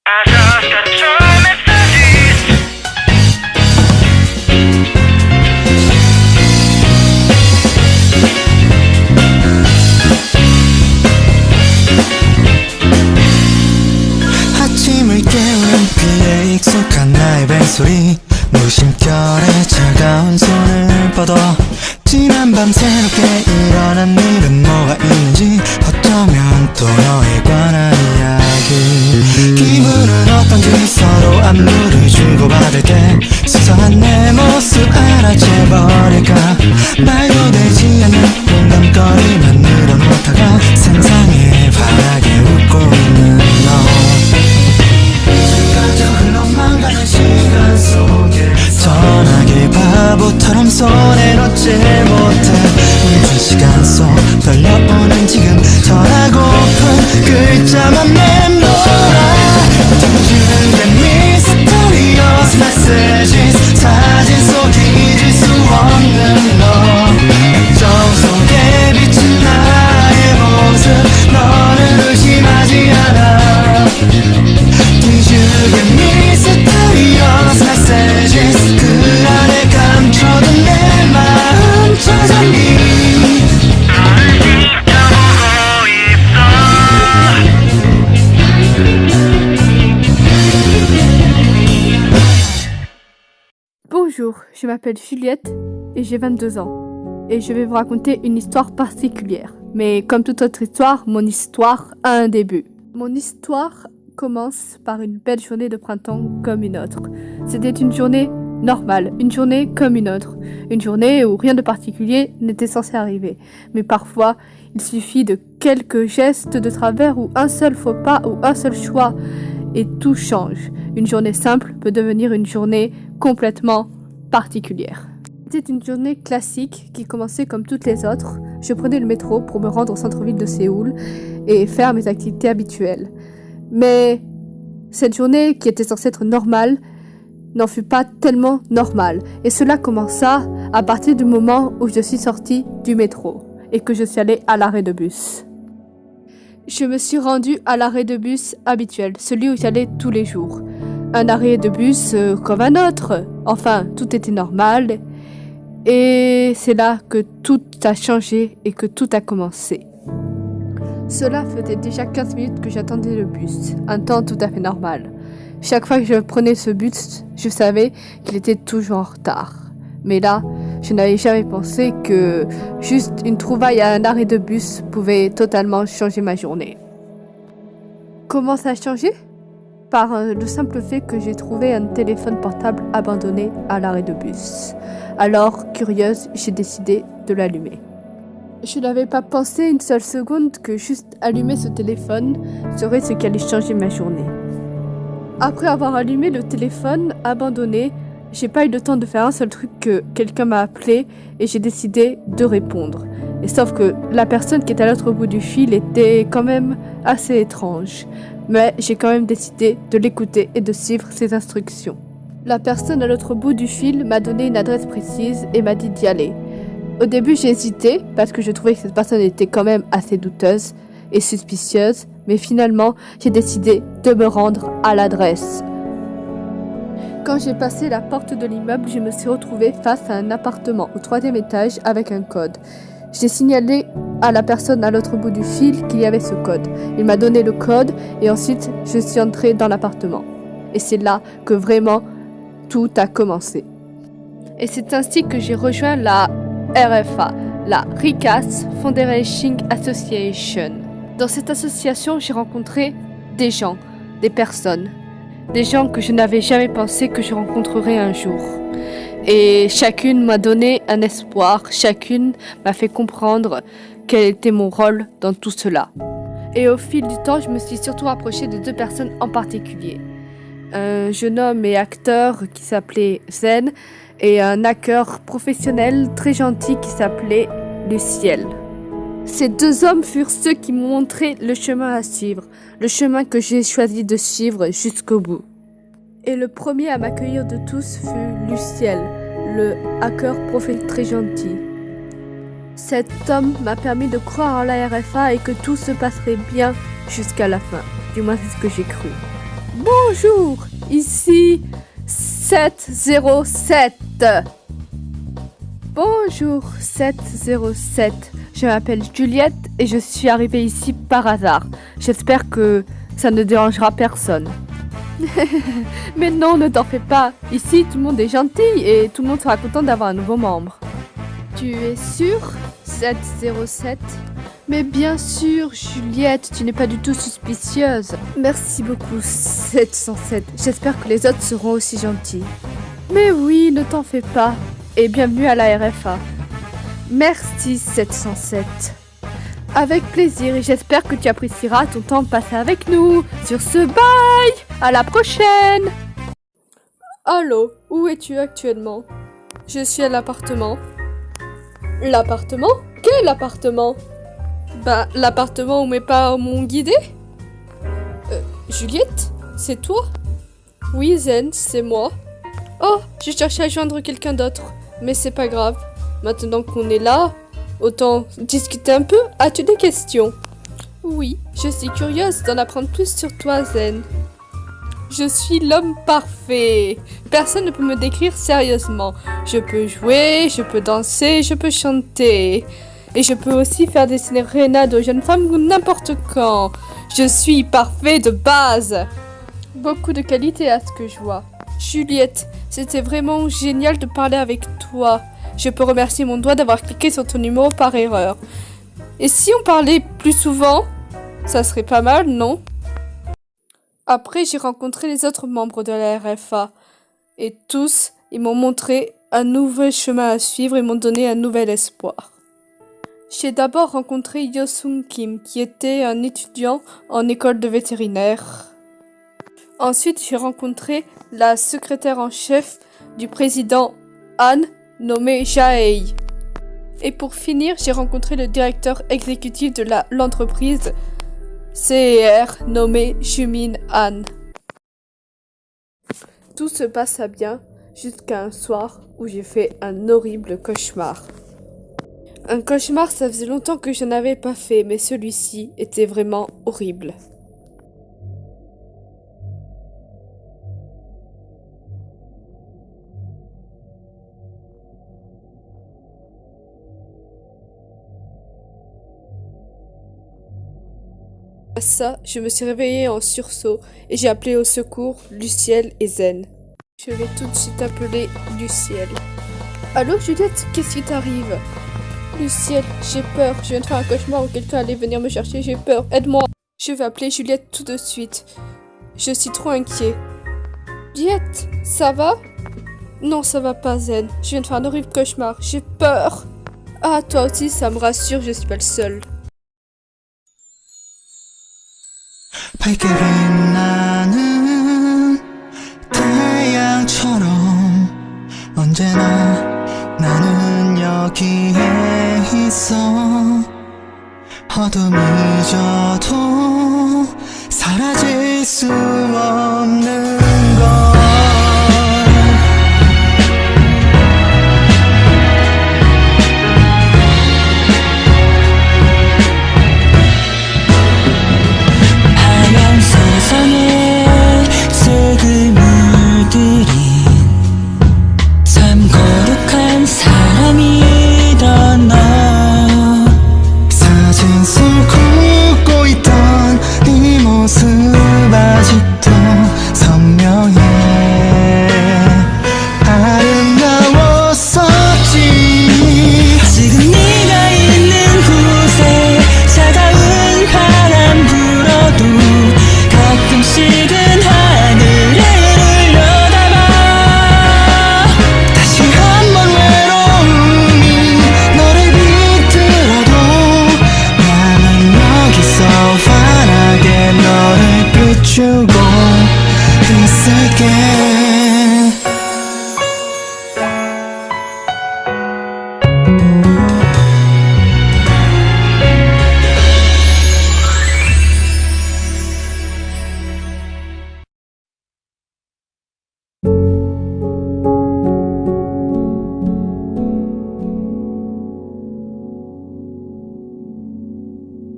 I just got your messages. 아침을 깨우는 비에 익숙한 나의 벨소리 무심결에 차가운 손을 뻗어 지난 밤 새롭게 일어난 일은 뭐가 있는지 어쩌면 또 너에 관한 이야기 기분은 어떤지 서로 안부를 주고받을 때 수상한 내 모습 알아채버릴까 말도 되지 않는 공감거리만 늘어놓다가 상상에 바라게 웃고 있는 너 흘러만 가는 시간 속에 전화기 바보처럼 손에 놓지 못해 멈춘 시간 속 떨려오는 지금 전하고픈 글자만 맴돌아 둥근 미스터리어스 메시지 사진 속 잊을 수 없는 너 액정 속에 비친 나의 모습 너는 의심하지 않아 Did you get me mysterious messages 그 안에 감춰둔 내 마음 저장이 너를 지켜보고 Bonjour, je m'appelle Juliette et j'ai 22 ans. Et je vais vous raconter une histoire particulière. Mais comme toute autre histoire, mon histoire a un début. Mon histoire commence par une belle journée de printemps comme une autre. C'était une journée normale, une journée comme une autre. Une journée où rien de particulier n'était censé arriver. Mais parfois, il suffit de quelques gestes de travers ou un seul faux pas ou un seul choix et tout change. Une journée simple peut devenir une journée complètement particulière. C'était une journée classique qui commençait comme toutes les autres. Je prenais le métro pour me rendre au centre-ville de Séoul et faire mes activités habituelles. Mais cette journée qui était censée être normale n'en fut pas tellement normale. Et cela commença à partir du moment où je suis sortie du métro et que je suis allée à l'arrêt de bus. Je me suis rendue à l'arrêt de bus habituel, celui où j'allais tous les jours. Un arrêt de bus comme un autre. Enfin, tout était normal. Et c'est là que tout a changé et que tout a commencé. Cela faisait déjà 15 minutes que j'attendais le bus, un temps tout à fait normal. Chaque fois que je prenais ce bus, je savais qu'il était toujours en retard. Mais là, je n'avais jamais pensé que juste une trouvaille à un arrêt de bus pouvait totalement changer ma journée. Comment ça a changé ? Par le simple fait que j'ai trouvé un téléphone portable abandonné à l'arrêt de bus. Alors, curieuse, j'ai décidé de l'allumer. Je n'avais pas pensé une seule seconde que juste allumer ce téléphone serait ce qui allait changer ma journée. Après avoir allumé le téléphone abandonné, j'ai pas eu le temps de faire un seul truc que quelqu'un m'a appelé et j'ai décidé de répondre. Et sauf que la personne qui était à l'autre bout du fil était quand même assez étrange. Mais j'ai quand même décidé de l'écouter et de suivre ses instructions. La personne à l'autre bout du fil m'a donné une adresse précise et m'a dit d'y aller. Au début, j'ai hésité parce que je trouvais que cette personne était quand même assez douteuse et suspicieuse, mais finalement, j'ai décidé de me rendre à l'adresse. Quand j'ai passé la porte de l'immeuble, je me suis retrouvée face à un appartement au 3e étage avec un code. J'ai signalé à la personne à l'autre bout du fil qu'il y avait ce code. Il m'a donné le code et ensuite, je suis entrée dans l'appartement. Et c'est là que vraiment tout a commencé. Et c'est ainsi que j'ai rejoint la RFA, la Recast Fundraising Association. Dans cette association, j'ai rencontré des gens, des personnes, des gens que je n'avais jamais pensé que je rencontrerais un jour. Et chacune m'a donné un espoir, chacune m'a fait comprendre quel était mon rôle dans tout cela. Et au fil du temps, je me suis surtout rapprochée de 2 personnes en particulier. Un jeune homme et acteur qui s'appelait Zen et un hacker professionnel très gentil qui s'appelait Luciel. Ces 2 hommes furent ceux qui m'ont montré le chemin à suivre, le chemin que j'ai choisi de suivre jusqu'au bout. Et le premier à m'accueillir de tous fut Luciel, le hacker professionnel très gentil. Cet homme m'a permis de croire en la RFA et que tout se passerait bien jusqu'à la fin. Du moins c'est ce que j'ai cru. Bonjour, ici 707. Bonjour 707. Je m'appelle Juliette et je suis arrivée ici par hasard. J'espère que ça ne dérangera personne. Mais non, ne t'en fais pas. Ici, tout le monde est gentil et tout le monde sera content d'avoir un nouveau membre. Tu es sûre 707? Mais bien sûr, Juliette, tu n'es pas du tout suspicieuse. Merci beaucoup, 707. J'espère que les autres seront aussi gentils. Mais oui, ne t'en fais pas. Et bienvenue à la RFA. Merci, 707. Avec plaisir et j'espère que tu apprécieras ton temps passé avec nous. Sur ce, bye! À la prochaine! Allô, où es-tu actuellement? Je suis à l'appartement. L'appartement? Quel appartement? Bah, l'appartement où mes parents m'ont guidé? Juliette? C'est toi? Oui, Zen, c'est moi. Oh, je cherchais à joindre quelqu'un d'autre, mais c'est pas grave. Maintenant qu'on est là, autant discuter un peu. As-tu des questions? Oui, je suis curieuse d'en apprendre plus sur toi, Zen. Je suis l'homme parfait. Personne ne peut me décrire sérieusement. Je peux jouer, je peux danser, je peux chanter. Et je peux aussi faire des sérénades aux jeunes femmes n'importe quand. Je suis parfait de base. Beaucoup de qualité à ce que je vois. Juliette, c'était vraiment génial de parler avec toi. Je peux remercier mon doigt d'avoir cliqué sur ton numéro par erreur. Et si on parlait plus souvent, ça serait pas mal, non? Après, j'ai rencontré les autres membres de la RFA. Et tous, ils m'ont montré un nouvel chemin à suivre et m'ont donné un nouvel espoir. J'ai d'abord rencontré Yosung Kim, qui était un étudiant en école de vétérinaire. Ensuite, j'ai rencontré la secrétaire en chef du président Han, nommée Jae. Et pour finir, j'ai rencontré le directeur exécutif de l'entreprise CER, nommé Jumin Han. Tout se passa bien jusqu'à un soir où j'ai fait un horrible cauchemar. Un cauchemar, ça faisait longtemps que je n'avais pas fait, mais celui-ci était vraiment horrible. À ça, je me suis réveillée en sursaut et j'ai appelé au secours Luciel et Zen. Je vais tout de suite appeler Luciel. Allô Juliette, qu'est-ce qui t'arrive? Luciel, j'ai peur, je viens de faire un cauchemar où quelqu'un allait venir me chercher, j'ai peur, aide-moi. Je vais appeler Juliette tout de suite. Je suis trop inquiet. Juliette, ça va? Non, ça va pas Zen, je viens de faire un horrible cauchemar, j'ai peur. Ah, toi aussi, ça me rassure, je suis pas le seul. 밝게 빛나는 태양처럼 언제나 나는 여기에 있어 어둠이 져도 사라질 수 없는 것 세상에 색을 물들인 참 거룩한 사람이던 너 사진 속 굽고 있던 네 모습 아직도 선명해 아름다웠었지 지금 네가 있는 곳에 차가운 바람 불어도 가끔씩은 하늘을 올려다봐 다시 한번 외로움이 너를 비틀어도 나는 여기서 환하게 너를 비추고 있을게